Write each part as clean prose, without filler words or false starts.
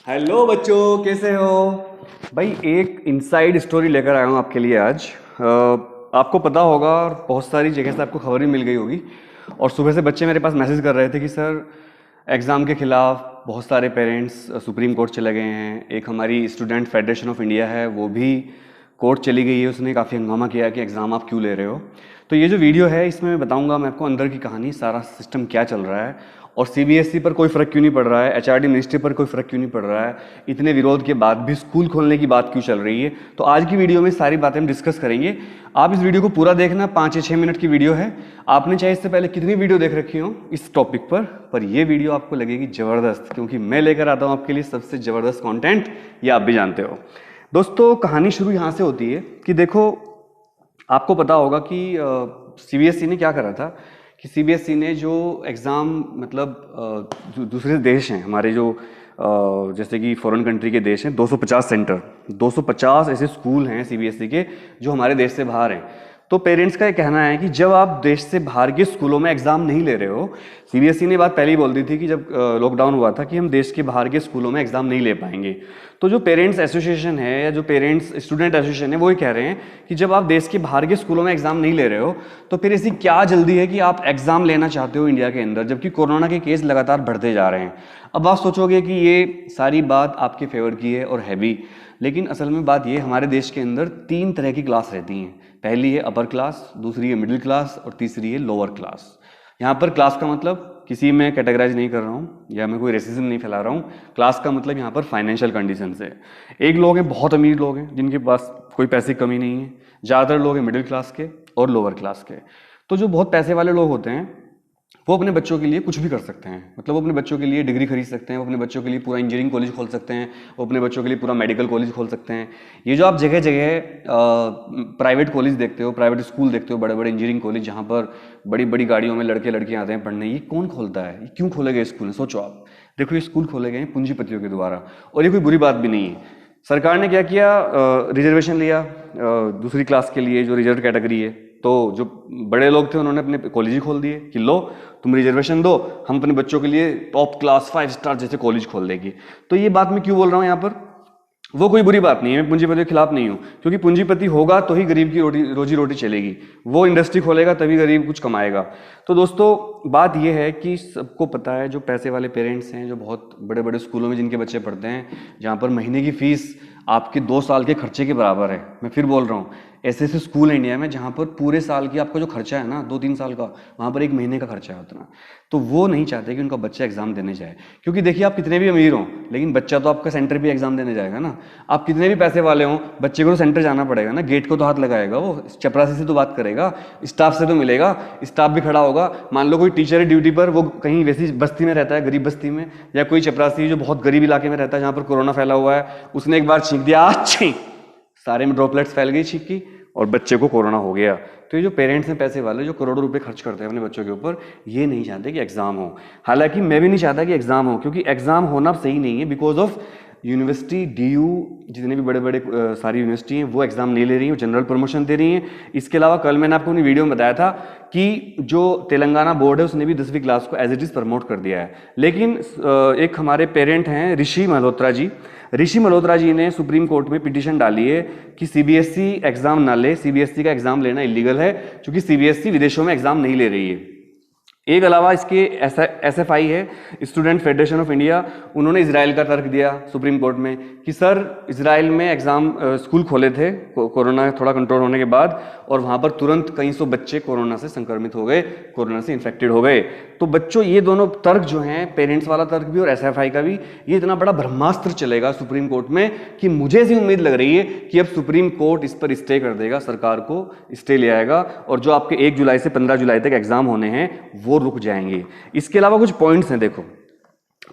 Hello बच्चों, कैसे हो भाई। एक इनसाइड स्टोरी लेकर आया हूँ आपके लिए आज। आपको पता होगा और बहुत सारी जगह से आपको खबर भी मिल गई होगी। और सुबह से बच्चे मेरे पास मैसेज कर रहे थे कि सर एग्ज़ाम के खिलाफ बहुत सारे पेरेंट्स सुप्रीम कोर्ट चले गए हैं। एक हमारी स्टूडेंट फेडरेशन ऑफ इंडिया है, वो भी कोर्ट चली गई है। उसने काफ़ी हंगामा किया कि एग्ज़ाम आप क्यों ले रहे हो। तो ये जो वीडियो है इसमें मैं बताऊंगा मैं आपको अंदर की कहानी, सारा सिस्टम क्या चल रहा है और सीबीएसई पर कोई फ़र्क क्यों नहीं पड़ रहा है, एचआरडी मिनिस्ट्री पर कोई फ़र्क क्यों नहीं पड़ रहा है, इतने विरोध के बाद भी स्कूल खोलने की बात क्यों चल रही है। तो आज की वीडियो में सारी बातें हम डिस्कस करेंगे। आप इस वीडियो को पूरा देखना, 5 या 6 मिनट की वीडियो है। आपने चाहे इससे पहले कितनी वीडियो देख रखी हो इस टॉपिक पर ये वीडियो आपको लगेगी ज़बरदस्त, क्योंकि मैं लेकर आता हूँ आपके लिए सबसे ज़बरदस्त कॉन्टेंट। ये आप भी जानते हो। दोस्तों, कहानी शुरू यहाँ से होती है कि देखो, आपको पता होगा कि सीबीएसई ने क्या करा था कि सीबीएसई ने जो एग्ज़ाम मतलब दूसरे देश हैं हमारे, जो जैसे कि फॉरेन कंट्री के देश हैं, 250 सेंटर, 250 ऐसे स्कूल हैं सीबीएसई के जो हमारे देश से बाहर हैं। तो पेरेंट्स का ये कहना है कि जब आप देश से बाहर के स्कूलों में एग्ज़ाम नहीं ले रहे हो, सीबीएसई ने बात पहले ही बोल दी थी कि जब लॉकडाउन हुआ था कि हम देश के बाहर के स्कूलों में एग्ज़ाम नहीं ले पाएंगे। तो जो पेरेंट्स एसोसिएशन है या जो पेरेंट्स स्टूडेंट एसोसिएशन है वो ही कह रहे हैं कि जब आप देश के बाहर के स्कूलों में एग्ज़ाम नहीं ले रहे हो तो फिर ऐसी क्या जल्दी है कि आप एग्ज़ाम लेना चाहते हो इंडिया के अंदर, जबकि कोरोना के केस लगातार बढ़ते जा रहे हैं। अब आप सोचोगे कि ये सारी बात आपके फेवर की है और है भी, लेकिन असल में बात ये, हमारे देश के अंदर 3 तरह की क्लास रहती हैं। पहली है अपर क्लास, दूसरी है मिडिल क्लास और तीसरी है लोअर क्लास। यहाँ पर क्लास का मतलब किसी में कैटेगराइज नहीं कर रहा हूँ या मैं कोई रेसिज्म नहीं फैला रहा हूँ। क्लास का मतलब यहाँ पर फाइनेंशियल कंडीशन से, एक लोग हैं बहुत अमीर लोग हैं जिनके पास कोई पैसे की कमी नहीं है, ज़्यादातर लोग हैं मिडिल क्लास के और लोअर क्लास के। तो जो बहुत पैसे वाले लोग होते हैं वो अपने बच्चों के लिए कुछ भी कर सकते हैं, मतलब वो अपने बच्चों के लिए डिग्री खरीद सकते हैं, वो अपने बच्चों के लिए पूरा इंजीनियरिंग कॉलेज खोल सकते हैं, वो अपने बच्चों के लिए पूरा मेडिकल कॉलेज खोल सकते हैं। ये जो आप जगह जगह प्राइवेट कॉलेज देखते हो, प्राइवेट स्कूल देखते हो, बड़े बड़े इंजीनियरिंग कॉलेज जहाँ पर बड़ी बड़ी गाड़ियों में लड़के लड़कियाँ आते हैं पढ़ने, ये कौन खोलता है? ये क्यों खोले गए स्कूल? सोचो आप। देखो, ये स्कूल खोले गए हैं पूंजीपतियों के द्वारा, और ये कोई बुरी बात भी नहीं है। सरकार ने क्या किया, रिजर्वेशन लिया दूसरी क्लास के लिए जो रिजर्व कैटेगरी है। तो जो बड़े लोग थे उन्होंने अपने कॉलेज ही खोल दिए कि लो तुम रिजर्वेशन दो, हम अपने बच्चों के लिए टॉप क्लास 5 स्टार जैसे कॉलेज खोल देंगे। तो ये बात मैं क्यों बोल रहा हूँ यहाँ पर, वो कोई बुरी बात नहीं है, मैं पूंजीपति के खिलाफ नहीं हूँ, क्योंकि पूंजीपति होगा तो ही गरीब की रोजी रोटी चलेगी। वो इंडस्ट्री खोलेगा तभी गरीब कुछ कमाएगा। तो दोस्तों, बात यह है कि सबको पता है, जो पैसे वाले पेरेंट्स हैं, जो बहुत बड़े बड़े स्कूलों में जिनके बच्चे पढ़ते हैं, जहाँ पर महीने की फीस आपके 2 साल के खर्चे के बराबर है। मैं फिर बोल रहा हूँ, ऐसे ऐसे स्कूल हैं इंडिया में जहाँ पर पूरे साल की आपका जो खर्चा है ना, 2-3 साल का, वहाँ पर 1 महीने का खर्चा है उतना। तो वो नहीं चाहते कि उनका बच्चा एग्जाम देने जाए, क्योंकि देखिए, आप कितने भी अमीर हों लेकिन बच्चा तो आपका सेंटर भी एग्जाम देने जाएगा ना। आप कितने भी पैसे वाले हों, बच्चे को तो सेंटर जाना पड़ेगा ना, गेट को तो हाथ लगाएगा, वो चपरासी से तो बात करेगा, स्टाफ से तो मिलेगा, स्टाफ भी खड़ा होगा। मान लो कोई टीचर है ड्यूटी पर, वो कहीं वैसी बस्ती में रहता है, गरीब बस्ती में, या कोई चपरासी जो बहुत गरीब इलाके में रहता है जहाँ पर कोरोना फैला हुआ है, उसने एक बार छींक दिया, छींक, सारे में ड्रॉपलेट्स फैल गई छींक की और बच्चे को कोरोना हो गया। तो ये जो पेरेंट्स हैं पैसे वाले, जो करोड़ों रुपए खर्च करते हैं अपने बच्चों के ऊपर, ये नहीं चाहते कि एग्जाम हो। हालांकि मैं भी नहीं चाहता कि एग्जाम हो, क्योंकि एग्जाम होना सही नहीं है, बिकॉज ऑफ यूनिवर्सिटी, डीयू, जितने भी बड़े बड़े सारी यूनिवर्सिटी हैं वो एग्जाम नहीं ले रही हैं, जनरल प्रमोशन दे रही हैं। इसके अलावा कल मैंने आपको अपनी वीडियो में बताया था कि जो तेलंगाना बोर्ड है उसने भी 10वीं क्लास को एज इट इज प्रमोट कर दिया है। लेकिन एक हमारे पेरेंट हैं ऋषि मल्होत्रा जी, ऋषि मल्होत्रा जी ने सुप्रीम कोर्ट में पिटीशन डाली है कि सीबीएसई एग्जाम ना ले, सीबीएसई का एग्जाम लेना इलीगल है, क्योंकि सीबीएसई विदेशों में एग्जाम नहीं ले रही है। एक अलावा इसके एसएफआई है, स्टूडेंट फेडरेशन ऑफ इंडिया, उन्होंने इजराइल का तर्क दिया सुप्रीम कोर्ट में कि सर इजराइल में एग्जाम स्कूल खोले थे कोरोना थोड़ा कंट्रोल होने के बाद, और वहां पर तुरंत कई सौ बच्चे कोरोना से संक्रमित हो गए, कोरोना से इन्फेक्टेड हो गए। तो बच्चों, ये दोनों तर्क जो हैं, पेरेंट्स वाला तर्क भी और एसएफआई का भी, ये इतना बड़ा ब्रह्मास्त्र चलेगा सुप्रीम कोर्ट में कि मुझे ऐसी उम्मीद लग रही है कि अब सुप्रीम कोर्ट इस पर स्टे कर देगा, सरकार को स्टे ले आएगा, और जो आपके 1 जुलाई से 15 जुलाई तक एग्जाम होने हैं वो रुक जाएंगे। इसके अलावा कुछ पॉइंट्स हैं, देखो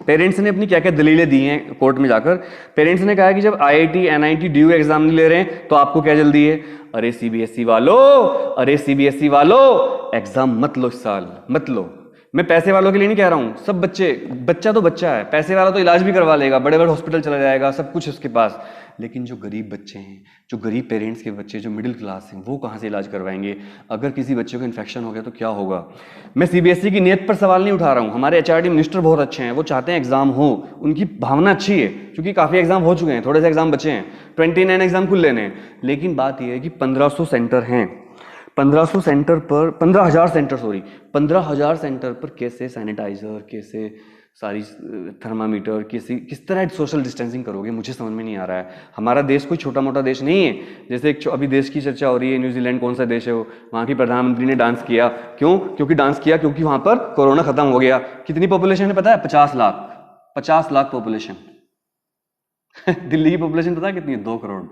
पेरेंट्स ने अपनी क्या क्या दलीलें दी हैं कोर्ट में जाकर। पेरेंट्स ने कहा कि जब आईआईटी, एनआईटी, डीयू एग्जाम नहीं ले रहे हैं तो आपको क्या जल्दी है? अरे सीबीएसई वालों, अरे सीबीएसई वालों, एग्जाम मत लो इस साल, मत लो। मैं पैसे वालों के लिए नहीं कह रहा हूँ, सब बच्चे, बच्चा तो बच्चा है, पैसे वाला तो इलाज भी करवा लेगा, बड़े बड़े हॉस्पिटल चला जाएगा, सब कुछ उसके पास। लेकिन जो गरीब बच्चे हैं, जो गरीब पेरेंट्स के बच्चे, जो मिडिल क्लास हैं, वो कहाँ से इलाज करवाएंगे? अगर किसी बच्चे को इन्फेक्शन हो गया तो क्या होगा? मैं सीबीएसई की नीयत पर सवाल नहीं उठा रहा हूँ, हमारे एचआरडी मिनिस्टर बहुत अच्छे हैं, वो चाहते हैं एग्जाम हो, उनकी भावना अच्छी है, क्योंकि काफ़ी एग्जाम हो चुके हैं, थोड़े से एग्जाम बचे हैं, 29 एग्जाम खुल लेने हैं। लेकिन बात यह है कि 1500 सेंटर हैं, 1500 सेंटर पर 15,000 सेंटर, सॉरी 15,000 सेंटर पर कैसे सैनिटाइजर, कैसे सारी थर्मामीटर, किस तरह सोशल डिस्टेंसिंग करोगे? मुझे समझ में नहीं आ रहा है। हमारा देश कोई छोटा मोटा देश नहीं है। जैसे एक अभी देश की चर्चा हो रही है, न्यूजीलैंड कौन सा देश है वो, वहाँ की प्रधानमंत्री ने डांस किया, क्यों? क्योंकि वहाँ पर कोरोना खत्म हो गया। कितनी पॉपुलेशन है पता है? 50 लाख, 50 लाख पॉपुलेशन। दिल्ली की पॉपुलेशन पता है कितनी है? 2 करोड़।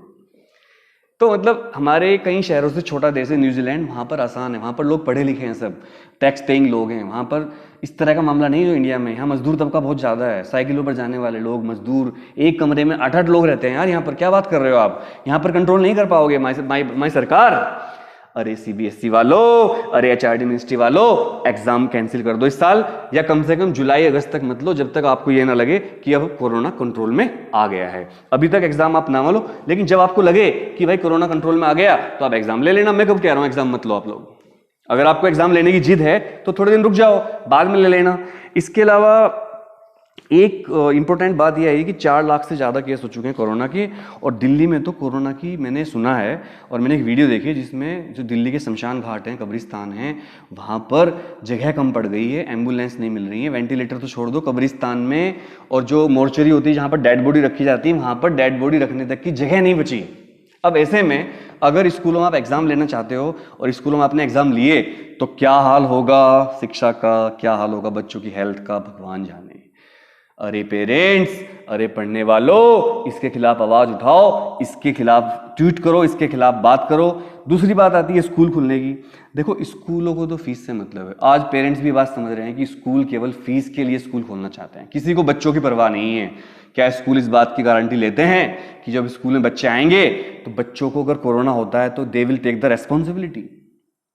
तो मतलब हमारे कई शहरों से छोटा देश है न्यूजीलैंड, वहाँ पर आसान है, वहाँ पर लोग पढ़े लिखे हैं, सब टैक्स पेइंग लोग हैं, वहाँ पर इस तरह का मामला नहीं है जो इंडिया में। यहाँ मजदूर तबका बहुत ज़्यादा है, साइकिलों पर जाने वाले लोग, मजदूर, एक कमरे में 8-8 लोग रहते हैं यार यहाँ पर। क्या बात कर रहे हो आप? यहाँ पर कंट्रोल नहीं कर पाओगे माई सरकार। अरे सीबीएसई वालों, अरे एचआरडी मिनिस्ट्री वालों, एग्जाम कैंसिल कर दो इस साल, या कम से कम जुलाई अगस्त तक मत लो, जब तक आपको ये ना लगे कि अब कोरोना कंट्रोल में आ गया है। अभी तक एग्जाम आप ना लो, लेकिन जब आपको लगे कि भाई कोरोना कंट्रोल में आ गया तो आप एग्जाम ले लेना। मैं कब कह रहा हूं एग्जाम मत लो आप लोग? अगर आपको एग्जाम लेने की जिद है तो थोड़े दिन रुक जाओ, बाद में ले लेना। इसके अलावा एक इंपॉर्टेंट बात यह है कि 4 लाख से ज़्यादा केस हो चुके हैं कोरोना के, और दिल्ली में तो कोरोना की मैंने सुना है, और मैंने एक वीडियो देखी है जिसमें जो दिल्ली के शमशान घाट हैं, कब्रिस्तान हैं, वहाँ पर जगह कम पड़ गई है, एम्बुलेंस नहीं मिल रही है, वेंटिलेटर तो छोड़ दो, कब्रिस्तान में और जो मोर्चरी होती है जहाँ पर डेड बॉडी रखी जाती है, वहाँ पर डेड बॉडी रखने तक की जगह नहीं बची। अब ऐसे में अगर स्कूलों में आप एग्जाम लेना चाहते हो और स्कूलों में आपने एग्जाम लिए तो क्या हाल होगा शिक्षा का, क्या हाल होगा बच्चों की हेल्थ का, भगवान जाने। अरे पेरेंट्स, अरे पढ़ने वालों, इसके खिलाफ आवाज उठाओ, इसके खिलाफ ट्वीट करो, इसके खिलाफ बात करो। दूसरी बात आती है स्कूल खुलने की। देखो स्कूलों को तो फीस से मतलब है, आज पेरेंट्स भी बात समझ रहे हैं कि स्कूल केवल फीस के लिए स्कूल खोलना चाहते हैं, किसी को बच्चों की परवाह नहीं है। क्या स्कूल इस बात की गारंटी लेते हैं कि जब स्कूल में बच्चे आएंगे तो बच्चों को अगर कोरोना होता है तो they will take the responsibility?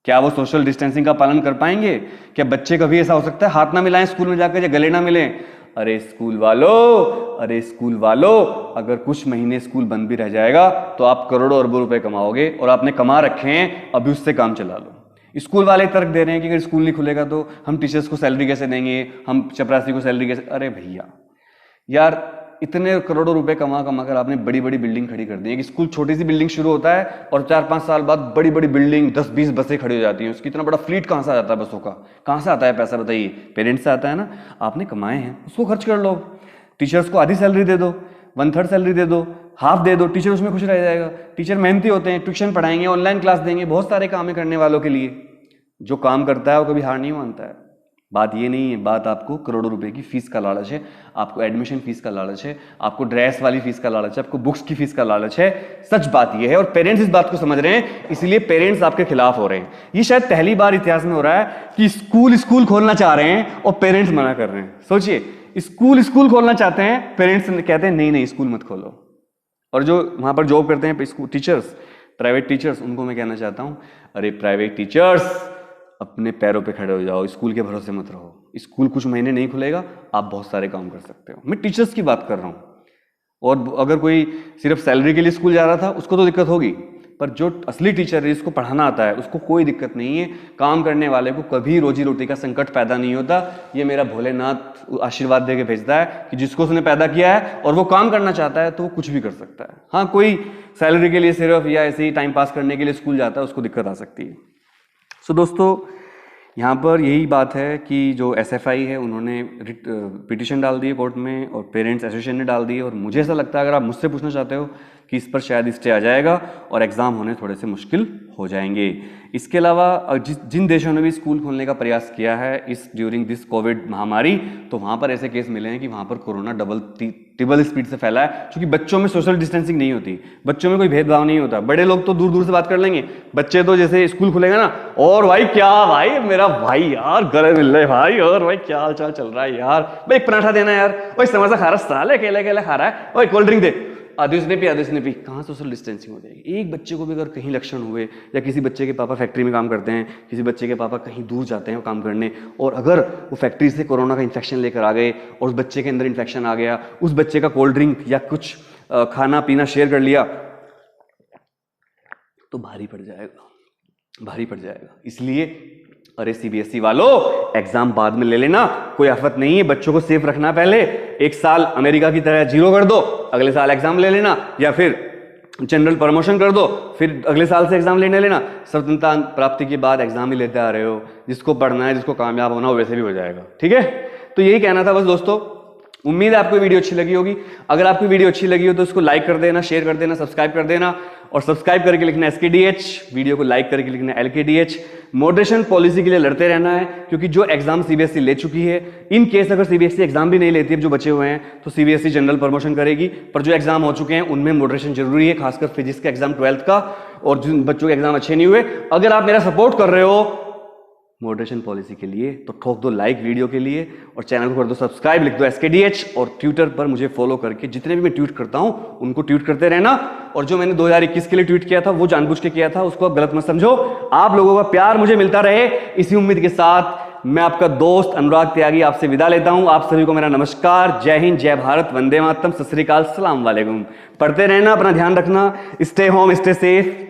क्या वो सोशल डिस्टेंसिंग का पालन कर पाएंगे? क्या बच्चे कभी ऐसा हो सकता है हाथ ना मिलाएं स्कूल में जाकर या गले ना मिलें? अरे स्कूल वालों, अरे स्कूल वालों, अगर कुछ महीने स्कूल बंद भी रह जाएगा तो आप करोड़ों अरबों रुपए कमाओगे, और आपने कमा रखे हैं, अभी उससे काम चला लो। स्कूल वाले तर्क दे रहे हैं कि अगर स्कूल नहीं खुलेगा तो हम टीचर्स को सैलरी कैसे देंगे, हम चपरासी को सैलरी कैसे। अरे भैया यार, इतने करोड़ों रुपए कमा कमा कर आपने बड़ी बड़ी बिल्डिंग खड़ी कर दी है। एक स्कूल छोटी सी बिल्डिंग शुरू होता है और 4-5 साल बाद बड़ी बड़ी बिल्डिंग 10-20 बसें खड़ी हो जाती हैं। उसकी इतना बड़ा फ्लीट कहाँ से आ जाता है बसों का? कहाँ से आता है पैसा बताइए? पेरेंट्स से आता है ना। आपने कमाए हैं उसको खर्च कर लो, टीचर्स को आधी सैलरी दे दो, 1/3 सैलरी दे दो, हाफ दे दो, टीचर उसमें खुश रह जाएगा। टीचर मेहनती होते हैं, ट्यूशन पढ़ाएंगे, ऑनलाइन क्लास देंगे, बहुत सारे काम है करने वालों के लिए। जो काम करता है वो कभी हार नहीं मानता है। बात ये नहीं है, बात आपको करोड़ों रुपए की फीस का लालच है, आपको एडमिशन फीस का लालच है, आपको ड्रेस वाली फीस का लालच है, आपको बुक्स की फीस का लालच है। सच बात ये है, और पेरेंट्स इस बात को समझ रहे हैं, इसलिए पेरेंट्स आपके खिलाफ हो रहे हैं। ये शायद पहली बार इतिहास में हो रहा है कि स्कूल खोलना चाह रहे हैं और पेरेंट्स मना कर रहे हैं। सोचिए, स्कूल खोलना चाहते हैं, पेरेंट्स कहते हैं नहीं स्कूल मत खोलो। और जो वहां पर जॉब करते हैं टीचर्स, प्राइवेट टीचर्स, उनको मैं कहना चाहता हूं, अरे प्राइवेट टीचर्स अपने पैरों पे खड़े हो जाओ, स्कूल के भरोसे मत रहो। स्कूल कुछ महीने नहीं खुलेगा, आप बहुत सारे काम कर सकते हो। मैं टीचर्स की बात कर रहा हूँ। और अगर कोई सिर्फ सैलरी के लिए स्कूल जा रहा था उसको तो दिक्कत होगी, पर जो असली टीचर है, जिसको पढ़ाना आता है, उसको कोई दिक्कत नहीं है। काम करने वाले को कभी रोजी रोटी का संकट पैदा नहीं होता। ये मेरा भोलेनाथ आशीर्वाद दे के भेजता है कि जिसको उसने पैदा किया है और वो काम करना चाहता है तो वो कुछ भी कर सकता है। हाँ, कोई सैलरी के लिए सिर्फ या ऐसे ही टाइम पास करने के लिए स्कूल जाता है, उसको दिक्कत आ सकती है। सो दोस्तों, यहाँ पर यही बात है कि जो एसएफआई है उन्होंने पिटीशन डाल दी है कोर्ट में, और पेरेंट्स एसोसिएशन ने डाल दी है। और मुझे ऐसा लगता है, अगर आप मुझसे पूछना चाहते हो, कि इस पर शायद स्टे आ जाएगा और एग्ज़ाम होने थोड़े से मुश्किल हो जाएंगे। इसके अलावा जिन देशों ने भी स्कूल खोलने का प्रयास किया है इस ड्यूरिंग दिस कोविड महामारी, तो वहाँ पर ऐसे केस मिले हैं कि वहाँ पर कोरोना ट्रिपल स्पीड से फैला है, क्योंकि बच्चों में सोशल डिस्टेंसिंग नहीं होती, बच्चों में कोई भेदभाव नहीं होता। बड़े लोग तो दूर दूर से बात कर लेंगे, बच्चे तो जैसे स्कूल खुलेगा ना, और भाई क्या भाई, मेरा भाई यार गले मिल रहे भाई, और भाई क्या हाल चाल चल रहा है यार, भाई पराठा देना यार, भाई समोसा खा रहा, साले अकेले अकेले खा रहा है, भाई कोल्ड ड्रिंक दे, आधे उसने पी, कहाँ सोशल डिस्टेंसिंग हो जाएगी? एक बच्चे को भी अगर कहीं लक्षण हुए, या किसी बच्चे के पापा फैक्ट्री में काम करते हैं, किसी बच्चे के पापा कहीं दूर जाते हैं काम करने, और अगर वो फैक्ट्री से कोरोना का इन्फेक्शन लेकर आ गए और उस बच्चे के अंदर इन्फेक्शन आ गया, उस बच्चे का कोल्ड ड्रिंक या कुछ खाना पीना शेयर कर लिया, तो भारी पड़ जाएगा। इसलिए अरे सीबीएसई वालों, एग्जाम बाद में ले लेना, कोई आफत नहीं है, बच्चों को सेफ रखना। पहले एक साल अमेरिका की तरह 0 कर दो, अगले साल एग्जाम ले लेना, या फिर जनरल प्रमोशन कर दो, फिर अगले साल से एग्जाम लेने लेना। स्वतंत्रता प्राप्ति के बाद एग्जाम ही लेते आ रहे हो। जिसको पढ़ना है, जिसको कामयाब होना हो, वैसे भी हो जाएगा। ठीक है, तो यही कहना था बस दोस्तों। उम्मीद है आपको वीडियो अच्छी लगी होगी। अगर आपको वीडियो अच्छी लगी हो तो इसको लाइक कर देना, शेयर कर देना, सब्सक्राइब कर देना, और सब्सक्राइब करके लिखना SKDH, वीडियो को लाइक करके लिखना LKDH। मॉडरेशन पॉलिसी के लिए लड़ते रहना है, क्योंकि जो एग्जाम सीबीएसई ले चुकी है, इन केस अगर सीबीएसई एग्जाम भी नहीं लेती है, जो बचे हुए हैं, तो सीबीएसई जनरल प्रमोशन करेगी। पर जो एग्जाम हो चुके हैं उनमें मॉडरेशन जरूरी है, खासकर फिजिक्स का एग्जाम 12th का, और जिन बच्चों के एग्जाम अच्छे नहीं हुए, अगर आप मेरा सपोर्ट कर रहे हो मॉडरेशन पॉलिसी के लिए, तो ठोक दो लाइक वीडियो के लिए, और चैनल को कर दो सब्सक्राइब, लिख दो SKDH, और ट्विटर पर मुझे फॉलो करके जितने भी मैं ट्वीट करता हूं उनको ट्वीट करते रहना। और जो मैंने 2021 के लिए ट्वीट किया था वो जानबूझ के किया था, उसको आप गलत मत समझो। आप लोगों का प्यार मुझे मिलता रहे, इसी उम्मीद के साथ मैं आपका दोस्त अनुराग त्यागी आपसे विदा लेता हूं। आप सभी को मेरा नमस्कार, जय हिंद, जय भारत, वंदे मातरम, सत श्री अकाल, सलाम वालेकुम। पढ़ते रहना, अपना ध्यान रखना, स्टे होम, स्टे सेफ।